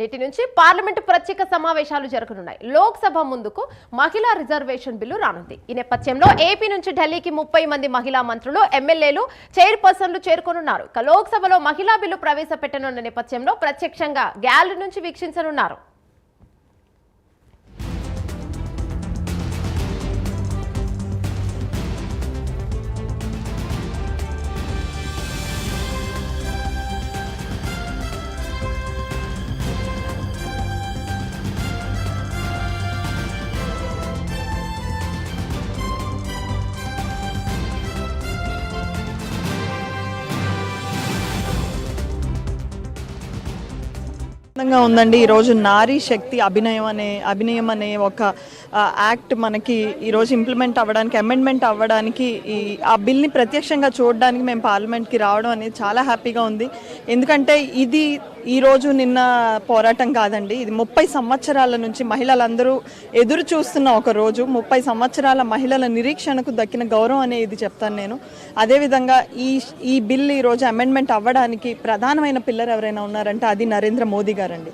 నేటి నుంచి పార్లమెంటు ప్రత్యేక సమావేశాలు జరగనున్నాయి. లోక్సభ ముందుకు మహిళా రిజర్వేషన్ బిల్లు రానుంది. ఈ నేపథ్యంలో ఏపీ నుంచి ఢిల్లీకి 30 మంది మహిళా మంత్రులు, ఎమ్మెల్యేలు, చైర్పర్సన్లు చేరుకోనున్నారు. లోక్సభలో మహిళా బిల్లు ప్రవేశపెట్టనున్న నేపథ్యంలో ప్రత్యక్షంగా గ్యాలరీ నుంచి వీక్షించనున్నారు. ఉందండి. ఈరోజు నారీ శక్తి అభినయం అనే ఒక యాక్ట్ మనకి ఈరోజు ఇంప్లిమెంట్ అవ్వడానికి, అమెండ్మెంట్ అవ్వడానికి, ఆ బిల్ని ప్రత్యక్షంగా చూడడానికి మేము పార్లమెంట్కి రావడం అనేది చాలా హ్యాపీగా ఉంది. ఎందుకంటే ఇది ఈరోజు నిన్న పోరాటం కాదండి, ఇది 30 సంవత్సరాల నుంచి మహిళలందరూ ఎదురు చూస్తున్న ఒక రోజు. 30 సంవత్సరాల మహిళల నిరీక్షణకు దక్కిన గౌరవం అనేది చెప్తాను నేను. అదేవిధంగా ఈ బిల్ ఈరోజు అమెండ్మెంట్ అవ్వడానికి ప్రధానమైన పిల్లర్ ఎవరైనా ఉన్నారంటే అది నరేంద్ర మోదీ గారండి.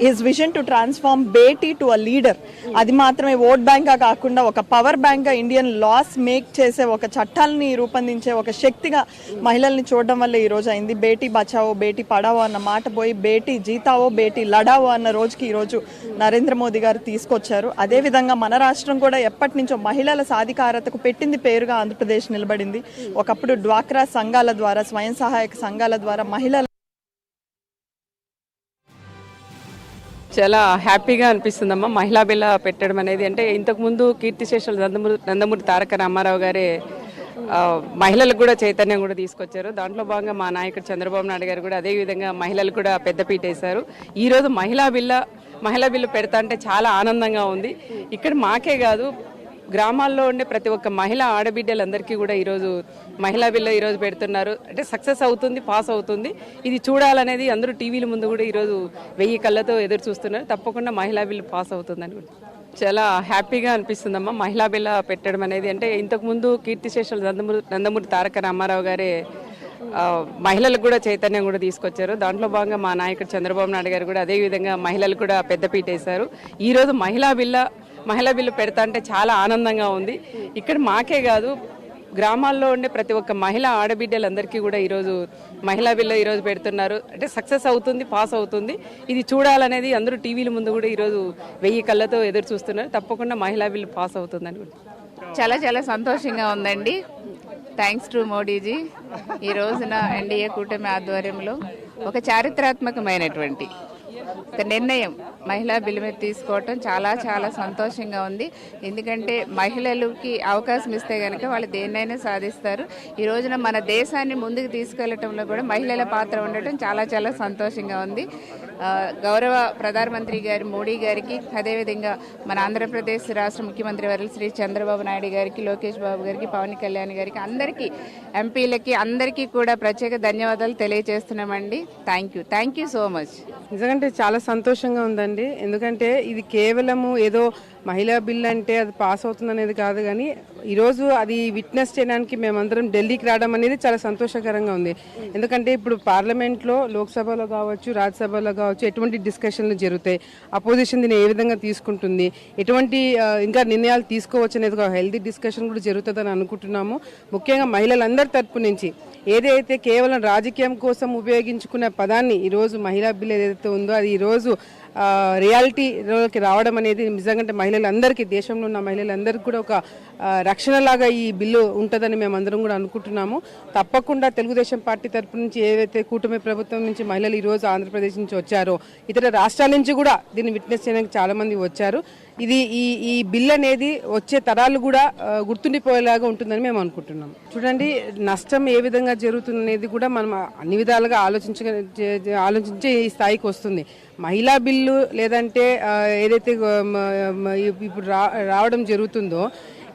His vision to transform Beti to a leader. అది మాత్రమే ఓట్ బ్యాంక్గా కాకుండా ఒక పవర్ బ్యాంక్గా ఇండియన్ లాస్ మేక్ చేసే, ఒక చట్టాలని రూపొందించే ఒక శక్తిగా మహిళల్ని చూడడం వల్ల ఈరోజు అయింది. బేటీ బచావో బేటీ పడావో అన్న మాట పోయి బేటీ జీతావో బేటీ లడావో అన్న రోజుకి ఈరోజు నరేంద్ర మోదీ గారు తీసుకొచ్చారు. అదేవిధంగా మన రాష్ట్రం కూడా ఎప్పటి నుంచో మహిళల సాధికారతకు పెట్టింది పేరుగా ఆంధ్రప్రదేశ్ నిలబడింది. ఒకప్పుడు డ్వాక్రా సంఘాల ద్వారా, స్వయం సహాయక సంఘాల ద్వారా మహిళల చాలా హ్యాపీగా అనిపిస్తుందమ్మా మహిళా బిల్ల పెట్టడం అనేది. అంటే ఇంతకుముందు కీర్తిశేషులు నందమూరి తారక రామారావు గారే మహిళలకు కూడా చైతన్యం కూడా తీసుకొచ్చారు. దాంట్లో భాగంగా మా నాయకుడు చంద్రబాబు నాయుడు గారు కూడా అదేవిధంగా మహిళలకు కూడా పెద్దపీట వేశారు. ఈరోజు మహిళా బిల్లు పెడతా అంటే చాలా ఆనందంగా ఉంది. ఇక్కడ మాకే కాదు, గ్రామాల్లో ఉండే ప్రతి ఒక్క మహిళా ఆడబిడ్డలందరికీ కూడా ఈరోజు మహిళా బిల్లు ఈరోజు పెడుతున్నారు. అంటే సక్సెస్ అవుతుంది, పాస్ అవుతుంది. ఇది చూడాలనేది అందరూ టీవీల ముందు కూడా ఈరోజు 1000 కళ్ళతో ఎదురు చూస్తున్నారు. తప్పకుండా మహిళా బిల్లు పాస్ అవుతుందని కూడా చాలా హ్యాపీగా అనిపిస్తుందమ్మా మహిళా బిల్ల పెట్టడం అనేది. అంటే ఇంతకుముందు కీర్తిశేషులు నందమూరి తారక రామారావు గారే మహిళలకు కూడా చైతన్యం కూడా తీసుకొచ్చారు. దాంట్లో భాగంగా మా నాయకుడు చంద్రబాబు నాయుడు గారు కూడా అదేవిధంగా మహిళలకు కూడా పెద్దపీట వేశారు. ఈరోజు మహిళా బిల్లు పెడతా అంటే చాలా ఆనందంగా ఉంది. ఇక్కడ మాకే కాదు, గ్రామాల్లో ఉండే ప్రతి ఒక్క మహిళా ఆడబిడ్డలందరికీ కూడా ఈరోజు మహిళా బిల్లు ఈరోజు పెడుతున్నారు. అంటే సక్సెస్ అవుతుంది, పాస్ అవుతుంది. ఇది చూడాలనేది అందరూ టీవీల ముందు కూడా ఈరోజు 1000 కళ్ళతో ఎదురు చూస్తున్నారు. తప్పకుండా మహిళా బిల్లు పాస్ అవుతుందని కూడా చాలా చాలా సంతోషంగా ఉందండి. Thanks to Modiji. ఈ రోజున ఎన్డీఏ కూటమి ఆధ్వర్యంలో ఒక చారిత్రాత్మకమైనటువంటి ఒక నిర్ణయం మహిళా బిల్లు మీద తీసుకోవటం చాలా చాలా సంతోషంగా ఉంది. ఎందుకంటే మహిళలకి అవకాశం ఇస్తే కనుక వాళ్ళు దేన్నైనా సాధిస్తారు. ఈ రోజున మన దేశాన్ని ముందుకు తీసుకెళ్లటంలో కూడా మహిళల పాత్ర ఉండటం చాలా చాలా సంతోషంగా ఉంది. గౌరవ ప్రధానమంత్రి గారి మోడీ గారికి, అదేవిధంగా మన ఆంధ్రప్రదేశ్ రాష్ట్ర ముఖ్యమంత్రి వర్యులు శ్రీ చంద్రబాబు నాయుడు గారికి, లోకేష్ బాబు గారికి, పవన్ కళ్యాణ్ గారికి, అందరికీ ఎంపీలకి అందరికీ కూడా ప్రత్యేక ధన్యవాదాలు తెలియజేస్తున్నామండి. Thank you so much. నిజంగా చాలా సంతోషంగా ఉందండి. ఎందుకంటే ఇది కేవలము ఏదో మహిళా బిల్ అంటే అది పాస్ అవుతుంది అనేది కాదు, కానీ ఈరోజు అది విట్నెస్ చేయడానికి మేమందరం ఢిల్లీకి రావడం అనేది చాలా సంతోషకరంగా ఉంది. ఎందుకంటే ఇప్పుడు పార్లమెంట్లో, లోక్సభలో కావచ్చు, రాజ్యసభలో కావచ్చు ఎటువంటి డిస్కషన్లు జరుగుతాయి, అపోజిషన్ దీన్ని ఏ విధంగా తీసుకుంటుంది, ఎటువంటి ఇంకా నిర్ణయాలు తీసుకోవచ్చు అనేది ఒక హెల్తీ డిస్కషన్ కూడా జరుగుతుందని అనుకుంటున్నాము. ముఖ్యంగా మహిళలందరి తరపు నుంచి ఏదైతే కేవలం రాజకీయం కోసం ఉపయోగించుకునే పదాన్ని ఈరోజు మహిళా బిల్ ఏదైతే ఉందో అది ఈరోజు రియాలిటీలోకి రావడం అనేది నిజంగా మహిళలందరికీ, దేశంలో ఉన్న మహిళలందరికీ కూడా ఒక రక్షణలాగా ఈ బిల్లు ఉంటుందని మేమందరం కూడా అనుకుంటున్నాము. తప్పకుండా తెలుగుదేశం పార్టీ తరపు నుంచి ఏవైతే కూటమి ప్రభుత్వం నుంచి మహిళలు ఈరోజు ఆంధ్రప్రదేశ్ నుంచి వచ్చారో, ఇతర రాష్ట్రాల నుంచి కూడా దీన్ని విట్నెస్ చేయడానికి చాలామంది వచ్చారు. ఇది ఈ బిల్ అనేది వచ్చే తరాలు కూడా గుర్తుండిపోయేలాగా ఉంటుందని మేము అనుకుంటున్నాం. చూడండి, నష్టం ఏ విధంగా జరుగుతుంది అనేది కూడా మనం అన్ని విధాలుగా ఆలోచించే ఈ స్థాయికి వస్తుంది. మహిళా బిల్లు లేదంటే ఏదైతే ఇప్పుడు రావడం జరుగుతుందో,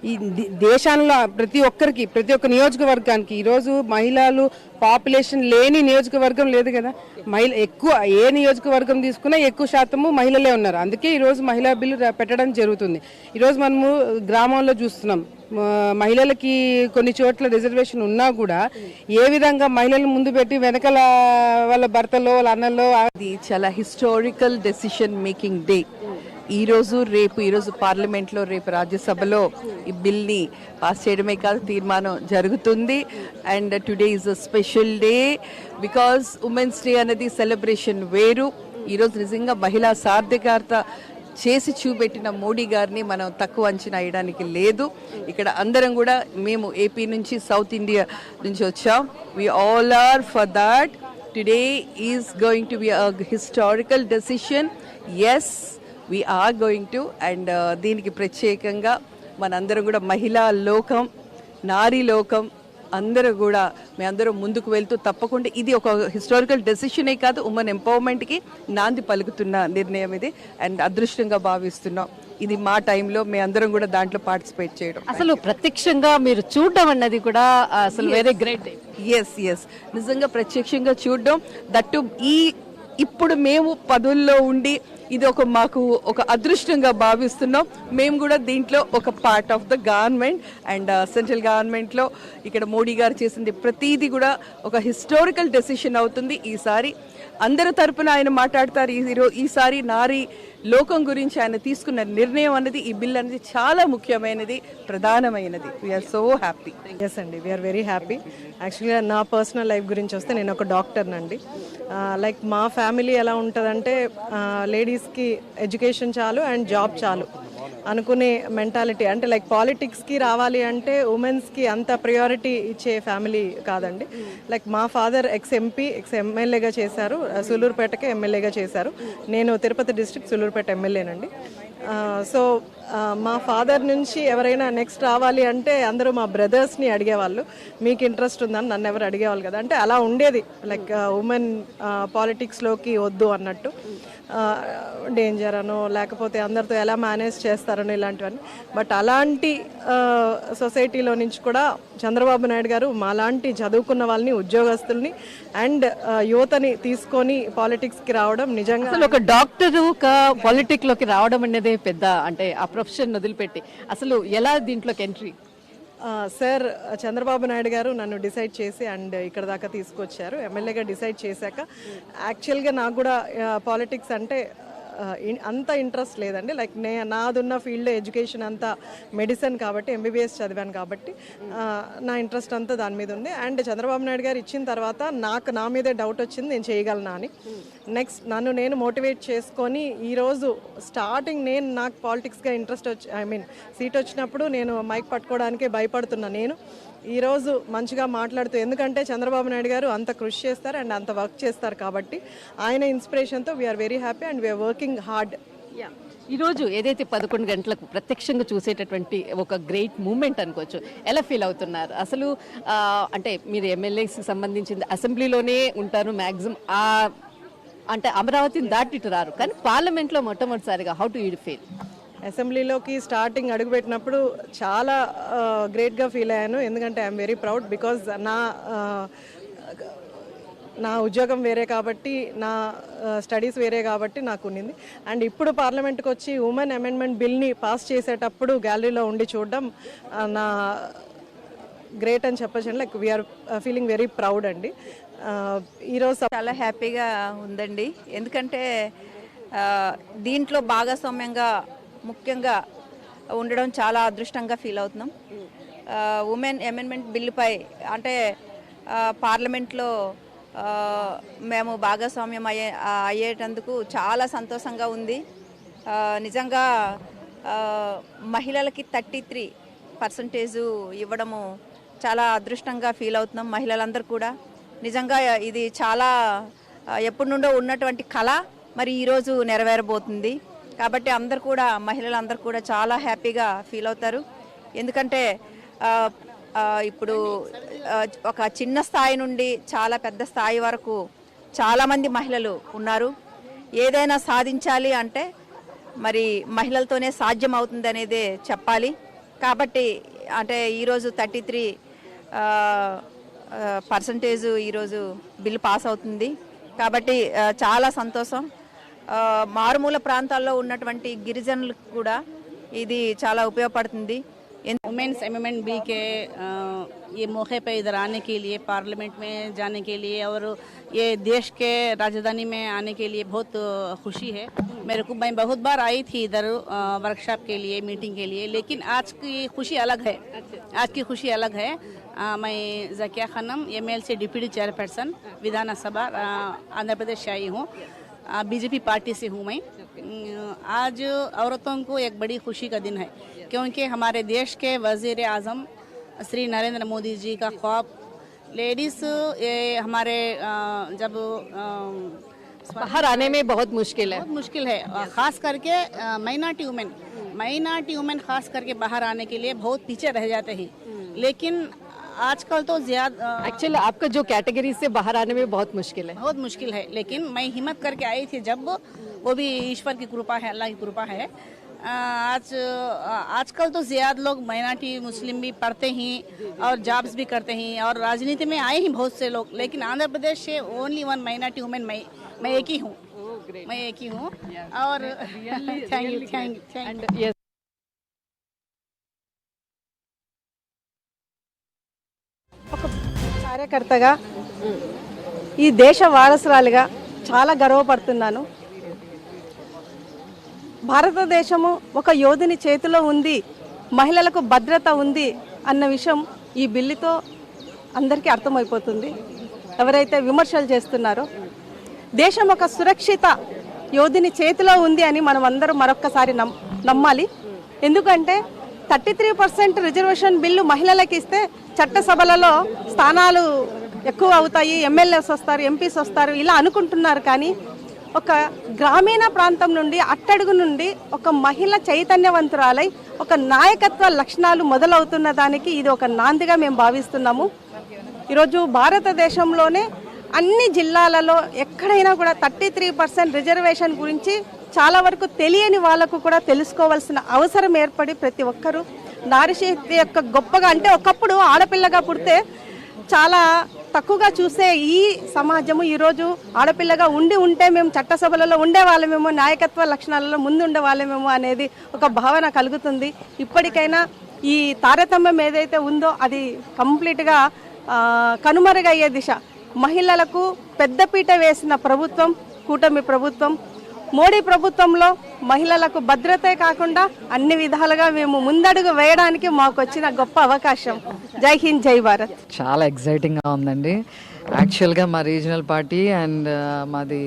ఈ దేశంలో ప్రతి ఒక్క నియోజకవర్గానికి ఈరోజు మహిళలు పాపులేషన్ లేని నియోజకవర్గం లేదు కదా. ఎక్కువ ఏ నియోజకవర్గం తీసుకున్నా ఎక్కువ శాతము మహిళలే ఉన్నారు. అందుకే ఈరోజు మహిళా బిల్లు పెట్టడం జరుగుతుంది. ఈరోజు మనము గ్రామంలో చూస్తున్నాం, మహిళలకి కొన్ని చోట్ల రిజర్వేషన్ ఉన్నా కూడా ఏ విధంగా మహిళలు ముందు పెట్టి వెనకాల వాళ్ళ భర్తలో వాళ్ళ అన్నలో. ఇది చాలా హిస్టారికల్ డెసిషన్ మేకింగ్ డే. ఈరోజు పార్లమెంట్లో, రేపు రాజ్యసభలో ఈ బిల్ని పాస్ చేయడమే కాదు, తీర్మానం జరుగుతుంది. And today is a special day because women's day అనేది సెలబ్రేషన్ వేరు. ఈరోజు నిజంగా మహిళా సాధికారత చేసి చూపెట్టిన మోడీ గారిని మనం తక్కువ అంచనా వేయడానికి లేదు. ఇక్కడ అందరం కూడా మేము ఏపీ నుంచి, సౌత్ ఇండియా నుంచి వచ్చాం. We all are for that. Today is going to be a historical decision. Yes, we are going to, and దీనికి ప్రత్యేకంగా మనందరం కూడా మహిళా లోకం, నారీ లోకం అందరూ కూడా మేమందరం ముందుకు వెళ్తూ తప్పకుండా ఇది ఒక హిస్టారికల్ డెసిషనే కాదు, ఉమెన్ ఎంపవర్మెంట్కి నాంది పలుకుతున్న నిర్ణయం ఇది. అండ్ అదృష్టంగా భావిస్తున్నాం ఇది మా టైంలో మేమందరం కూడా దాంట్లో పార్టిసిపేట్ చేయడం. అసలు ప్రత్యక్షంగా మీరు చూడడం అన్నది కూడా అసలు వెరీ గ్రేట్. ఎస్, నిజంగా ప్రత్యక్షంగా చూడడం, దట్టు ఇప్పుడు మేము పదవుల్లో ఉండి ఇది మాకు ఒక అదృష్టంగా భావిస్తున్నాం. మేము కూడా దీంట్లో ఒక part of the government and central గవర్నమెంట్లో ఇక్కడ మోడీ గారు చేసింది ప్రతిదీ కూడా ఒక హిస్టారికల్ డెసిషన్ అవుతుంది. ఈసారి అందరి తరపున ఆయన మాట్లాడతారు. ఈసారి నారీ లోకం గురించి ఆయన తీసుకున్న నిర్ణయం అనేది, ఈ బిల్ అనేది చాలా ముఖ్యమైనది, ప్రధానమైనది. We are so happy. ఎస్ అండి, వీఆర్ వెరీ హ్యాపీ. యాక్చువల్గా నా పర్సనల్ లైఫ్ గురించి వస్తే నేను ఒక డాక్టర్నండి. లైక్ మా ఫ్యామిలీ ఎలా ఉంటుందంటే లేడీస్కి ఎడ్యుకేషన్ చాలు అండ్ జాబ్ చాలు అనుకునే మెంటాలిటీ. అంటే లైక్ పాలిటిక్స్కి రావాలి అంటే ఉమెన్స్కి అంత ప్రియారిటీ ఇచ్చే ఫ్యామిలీ కాదండి. లైక్ మా ఫాదర్ ఎక్స్ ఎమ్మెల్యేగా చేశారు, సూలూరుపేటకి ఎమ్మెల్యేగా చేశారు. నేను తిరుపతి డిస్ట్రిక్ట్ సూలూరుపేట ఎమ్మెల్యేనండి. సో మా ఫాదర్ నుంచి ఎవరైనా నెక్స్ట్ రావాలి అంటే అందరూ మా బ్రదర్స్ని అడిగేవాళ్ళు, మీకు ఇంట్రెస్ట్ ఉందని. నన్ను ఎవరు అడిగేవాళ్ళు కదా. అంటే అలా ఉండేది, లైక్ ఉమెన్ పాలిటిక్స్లోకి వద్దు అన్నట్టు, డేంజర్ అనో లేకపోతే అందరితో ఎలా మేనేజ్ చేస్తారనో ఇలాంటివన్నీ. బట్ అలాంటి సొసైటీలో నుంచి కూడా చంద్రబాబు నాయుడు గారు మాలాంటి చదువుకున్న వాళ్ళని, ఉద్యోగస్తుల్ని అండ్ యువతని తీసుకొని పాలిటిక్స్కి రావడం నిజంగా. అసలు ఒక డాక్టర్ ఒక పాలిటిక్ లోకి రావడం అనేది పెద్ద, అంటే ఆ ప్రొఫెషన్ వదిలిపెట్టి అసలు ఎలా దీంట్లోకి ఎంట్రీ? సార్, చంద్రబాబు నాయుడు గారు నన్ను డిసైడ్ చేసి అండ్ ఇక్కడ దాకా తీసుకొచ్చారు. ఎమ్మెల్యేగా డిసైడ్ చేశాక యాక్చువల్గా నాకు కూడా పాలిటిక్స్ అంటే అంత ఇంట్రెస్ట్ లేదండి. లైక్ నాదున్న ఫీల్డ్ ఎడ్యుకేషన్ అంతా మెడిసిన్ కాబట్టి, ఎంబీబీఎస్ చదివాను కాబట్టి నా ఇంట్రెస్ట్ అంతా దాని మీద ఉంది. అండ్ చంద్రబాబు నాయుడు గారు ఇచ్చిన తర్వాత నా మీదే డౌట్ వచ్చింది, నేను చేయగలనా అని. నెక్స్ట్ నన్ను నేను మోటివేట్ చేసుకొని ఈరోజు స్టార్టింగ్ నాకు పాలిటిక్స్గా ఇంట్రెస్ట్ సీట్ వచ్చినప్పుడు నేను మైక్ పట్టుకోవడానికే భయపడుతున్నా. నేను ఈరోజు మంచిగా మాట్లాడుతూ, ఎందుకంటే చంద్రబాబు నాయుడు గారు అంత కృషి చేస్తారు అండ్ అంత వర్క్ చేస్తారు కాబట్టి ఆయన ఇన్స్పిరేషన్తో we're very happy and we're working hard. ఈరోజు ఏదైతే 11 గంటలకు ప్రత్యక్షంగా చూసేటటువంటి ఒక గ్రేట్ మూమెంట్ అనుకోవచ్చు, ఎలా ఫీల్ అవుతున్నారు అసలు? అంటే మీరు ఎమ్మెల్యేకి సంబంధించింది అసెంబ్లీలోనే ఉంటారు మ్యాక్సిమం, అంటే అమరావతిని దాటిటు రారు, కానీ పార్లమెంట్లో మొట్టమొదటిసారిగా హౌ టు యూ ఫీల్? అసెంబ్లీలోకి స్టార్టింగ్ అడుగుపెట్టినప్పుడు చాలా గ్రేట్గా ఫీల్ అయ్యాను. ఎందుకంటే ఐఎమ్ వెరీ ప్రౌడ్ బికాజ్ నా ఉద్యోగం వేరే కాబట్టి, నా స్టడీస్ వేరే కాబట్టి నాకు ఉన్నింది. అండ్ ఇప్పుడు పార్లమెంట్కి వచ్చి ఉమెన్ అమెండ్మెంట్ బిల్ని పాస్ చేసేటప్పుడు గ్యాలరీలో ఉండి చూడడం నా గ్రేట్ అని చెప్పచ్చు. Like we are feeling very proud అండి. ఈరోజు చాలా హ్యాపీగా ఉందండి. ఎందుకంటే దీంట్లో భాగస్వామ్యంగా ముఖ్యంగా ఉండడం చాలా అదృష్టంగా ఫీల్ అవుతున్నాం. ఉమెన్ అమెండ్మెంట్ బిల్లుపై అంటే పార్లమెంట్లో మేము భాగస్వామ్యం అయ్యేటందుకు చాలా సంతోషంగా ఉంది. నిజంగా మహిళలకి 33% ఇవ్వడము చాలా అదృష్టంగా ఫీల్ అవుతున్నాం మహిళలందరూ కూడా. నిజంగా ఇది చాలా ఎప్పటి నుండో ఉన్నటువంటి కళ మరి ఈరోజు నెరవేరబోతుంది. కాబట్టి అందరు కూడా, మహిళలందరూ కూడా చాలా హ్యాపీగా ఫీల్ అవుతారు. ఎందుకంటే ఇప్పుడు ఒక చిన్న స్థాయి నుండి చాలా పెద్ద స్థాయి వరకు చాలామంది మహిళలు ఉన్నారు. ఏదైనా సాధించాలి అంటే మరి మహిళలతోనే సాధ్యం అవుతుంది అనేదే చెప్పాలి. కాబట్టి అంటే ఈరోజు 33% ఈరోజు బిల్లు పాస్ అవుతుంది. కాబట్టి చాలా సంతోషం. మారుమూల ప్రాంతాల్లో ఉన్నటువంటి గిరిజనులకు కూడా ఇది చాలా ఉపయోగపడుతుంది. वुमेन्स एमेंडमेंट बिल के ये मौके पे इधर आने के लिए, पार्लियामेंट में जाने के लिए और ये देश के राजधानी में आने के लिए बहुत खुशी है मेरे को. मैं बहुत बार आई थी इधर वर्कशॉप के लिए, मीटिंग के लिए, लेकिन आज की खुशी अलग है. आज की खुशी अलग है. मैं Zakia Khanam MLC deputy chairperson विधानसभा आंध्र प्रदेश से आई हूँ. बीजेपी पार्टी से हूँ मैं. आज औरतों को एक बड़ी खुशी का दिन है क्योंकि हमारे देश के वज़ीर आज़म श्री नरेंद्र मोदी जी का ख्वाब लेडीज़ हमारे जब बाहर आने में बहुत मुश्किल है. बहुत मुश्किल है. ख़ास करके माइनॉरिटी वुमेन ख़ास करके बाहर आने के लिए बहुत पीछे रह जाते हैं. लेकिन आजकल तो ज़्यादा एक्चुअली आपका जो कैटेगरी से बाहर आने में बहुत मुश्किल है. बहुत मुश्किल है. लेकिन मैं हिम्मत करके आई थी जब, वो भी ईश्वर की कृपा है, अल्लाह की कृपा है. आजकल तो ज़्यादा लोग माइनॉरिटी मुस्लिम भी पढ़ते हैं और जॉब्स भी करते हैं और राजनीति में आए हैं बहुत से लोग. लेकिन आंध्र प्रदेश से ओनली वन माइनॉरिटी वुमेन मैं एक ही हूँ. और थैंक यू. కార్యకర్తగా ఈ దేశ వారసురాలిగా చాలా గర్వపడుతున్నాను. భారతదేశము ఒక యోధుని చేతిలో ఉంది, మహిళలకు భద్రత ఉంది అన్న విషయం ఈ బిల్లుతో అందరికీ అర్థమైపోతుంది. ఎవరైతే విమర్శలు చేస్తున్నారో దేశం ఒక సురక్షిత యోధుని చేతిలో ఉంది అని మనం అందరం మరొక్కసారి నమ్మాలి. ఎందుకంటే 33% రిజర్వేషన్ బిల్లు మహిళలకు ఇస్తే చట్టసభలలో స్థానాలు ఎక్కువ అవుతాయి, ఎమ్మెల్యేస్ వస్తారు, ఎంపీస్ వస్తారు ఇలా అనుకుంటున్నారు. కానీ ఒక గ్రామీణ ప్రాంతం నుండి, అట్టడుగు నుండి ఒక మహిళ చైతన్యవంతురాలై ఒక నాయకత్వ లక్షణాలు మొదలవుతున్న దానికి ఇది ఒక నాందిగా మేము భావిస్తున్నాము. ఈరోజు భారతదేశంలోనే అన్ని జిల్లాలలో ఎక్కడైనా కూడా 33% రిజర్వేషన్ గురించి చాలా వరకు తెలియని వాళ్ళకు కూడా తెలుసుకోవాల్సిన అవసరం ఏర్పడి ప్రతి ఒక్కరూ నారీ శక్తి యొక్క గొప్పగా, అంటే ఒకప్పుడు ఆడపిల్లగా పుడితే చాలా తక్కువగా చూసే ఈ సమాజము ఈరోజు ఆడపిల్లగా ఉంటే మేము చట్టసభలలో ఉండేవాళ్ళమేమో, నాయకత్వ లక్షణాలలో ముందు ఉండేవాళ్ళమేమో అనేది ఒక భావన కలుగుతుంది. ఇప్పటికైనా ఈ తారతమ్యం ఏదైతే ఉందో అది కంప్లీట్గా కనుమరుగయ్యే దిశ. మహిళలకు పెద్దపీట వేసిన ప్రభుత్వం కూటమి ప్రభుత్వం. మోడీ ప్రభుత్వంలో మహిళలకు భద్రతే కాకుండా అన్ని విధాలుగా మేము ముందడుగు వేయడానికి మాకు వచ్చిన గొప్ప అవకాశం. జై హింద్, జై భారత్. చాలా ఎక్సైటింగ్గా ఉందండి. యాక్చువల్గా మా రీజనల్ పార్టీ అండ్ మాది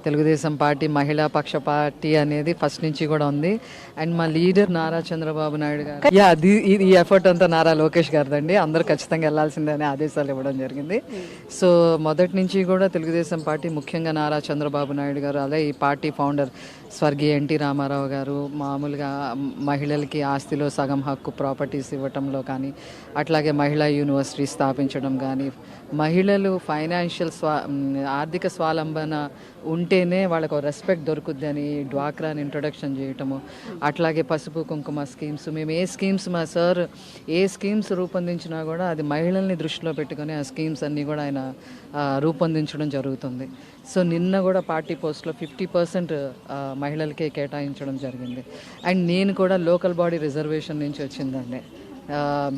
తెలుగుదేశం పార్టీ మహిళా పక్ష పార్టీ అనేది ఫస్ట్ నుంచి కూడా ఉంది. అండ్ మా లీడర్ నారా చంద్రబాబు నాయుడు గారు, ఈ ఎఫర్ట్ అంతా నారా లోకేష్ గారిదండి. అందరూ ఖచ్చితంగా వెళ్లాల్సిందే ఆదేశాలు ఇవ్వడం జరిగింది. సో మొదటి నుంచి కూడా తెలుగుదేశం పార్టీ, ముఖ్యంగా నారా చంద్రబాబు నాయుడు గారు, అలాగే ఈ పార్టీ ఫౌండర్ స్వర్గీయ ఎన్టీ రామారావు గారు మామూలుగా మహిళలకి ఆస్తిలో సగం హక్కు ప్రాపర్టీస్ ఇవ్వటంలో కానీ, అట్లాగే మహిళా యూనివర్సిటీ స్థాపించడం కానీ, మహిళలు ఫైనాన్షియల్ ఆర్థిక స్వావలంబన ఉంటేనే వాళ్ళకు రెస్పెక్ట్ దొరుకుద్ది అని డ్వాక్రాని ఇంట్రొడక్షన్ చేయటము, అట్లాగే పసుపు కుంకుమ స్కీమ్స్. మేము ఏ స్కీమ్స్, మా సార్ ఏ స్కీమ్స్ రూపొందించినా కూడా అది మహిళల్ని దృష్టిలో పెట్టుకొని ఆ స్కీమ్స్ అన్నీ కూడా ఆయన రూపొందించడం జరుగుతుంది. సో నిన్న కూడా పార్టీ పోస్ట్లో 50% మహిళలకే కేటాయించడం జరిగింది. అండ్ నేను కూడా లోకల్ బాడీ రిజర్వేషన్ నుంచి వచ్చిందండి.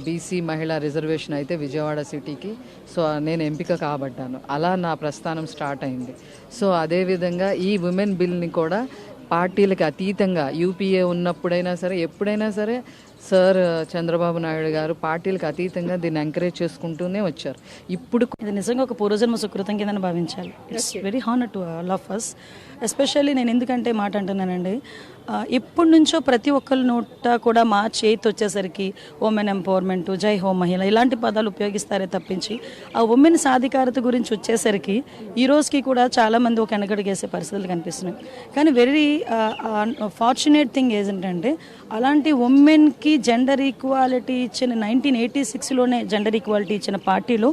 బీసీ మహిళా రిజర్వేషన్ అయితే విజయవాడ సిటీకి, సో నేను ఎంపిక కాబడ్డాను. అలా నా ప్రస్థానం స్టార్ట్ అయింది. సో అదేవిధంగా ఈ ఉమెన్ బిల్ని కూడా పార్టీలకు అతీతంగా యూపీఏ ఉన్నప్పుడైనా సరే, ఎప్పుడైనా సరే సార్ చంద్రబాబు నాయుడు గారు పార్టీలకు అతీతంగా దీన్ని ఎంకరేజ్ చేసుకుంటూనే వచ్చారు. ఇప్పుడు ఇది నిజంగా ఒక పూర్వజన్మ సుకృతం కింద భావించాలి. It's very honour to all of us. Especially నేను ఎందుకంటే మాట అంటున్నానండి, ఇప్పటి నుంచో ప్రతి ఒక్కరి నోట కూడా మా చేతి వచ్చేసరికి ఉమెన్ ఎంపవర్మెంట్, జై హో మహిళ ఇలాంటి పదాలు ఉపయోగిస్తారే తప్పించి ఆ ఉమెన్ సాధికారత గురించి వచ్చేసరికి ఈ రోజుకి కూడా చాలామంది ఒక వెనకడుగేసే పరిస్థితులు కనిపిస్తున్నాయి. కానీ వెరీ ఫార్చునేట్ థింగ్ ఏంటంటే అలాంటి ఉమెన్కి జెండర్ ఈక్వాలిటీ ఇచ్చిన 1986లోనే జెండర్ ఈక్వాలిటీ ఇచ్చిన పార్టీలో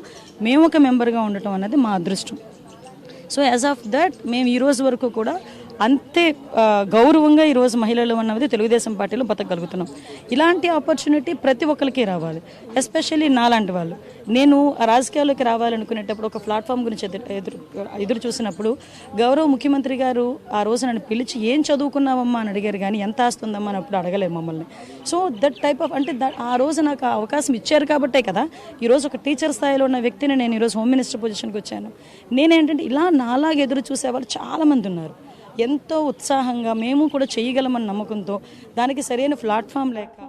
మేము ఒక మెంబర్గా ఉండటం అనేది మా అదృష్టం. సో యాజ్ ఆఫ్ దట్ మేము ఈ రోజు వరకు కూడా అంతే గౌరవంగా ఈరోజు మహిళలు అన్నది తెలుగుదేశం పార్టీలో బతకగలుగుతున్నాం. ఇలాంటి ఆపర్చునిటీ ప్రతి ఒక్కరికి రావాలి, ఎస్పెషల్లీ నాలాంటి వాళ్ళు. నేను రాజకీయాల్లోకి రావాలనుకునేటప్పుడు ఒక ప్లాట్ఫామ్ గురించి ఎదురు చూసినప్పుడు గౌరవ ముఖ్యమంత్రి గారు ఆ రోజు నన్ను పిలిచి ఏం చదువుకున్నావమ్మా అని అడిగారు, కానీ ఎంత ఆస్తుందమ్మా అని అప్పుడు అడగలేదు మమ్మల్ని. సో దట్ టైప్ ఆఫ్ అంటే ఆ రోజు నాకు ఆ అవకాశం ఇచ్చారు కాబట్టే కదా ఈరోజు ఒక టీచర్ స్థాయిలో ఉన్న వ్యక్తిని నేను ఈరోజు హోమ్ మినిస్టర్ పొజిషన్కి వచ్చాను. నేనేంటంటే ఇలా నాలాగా ఎదురు చూసేవాళ్ళు చాలామంది ఉన్నారు. ఎంతో ఉత్సాహంగా మేము కూడా చేయగలమని నమ్మకంతో దానికి సరైన ప్లాట్ఫామ్ లేక